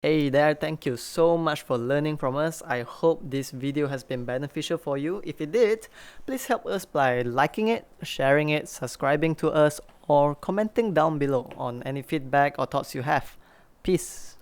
Hey there, thank you so much for learning from us. I hope this video has been beneficial for you. If it did, please help us by liking it, sharing it, subscribing to us, or commenting down below on any feedback or thoughts you have. Peace.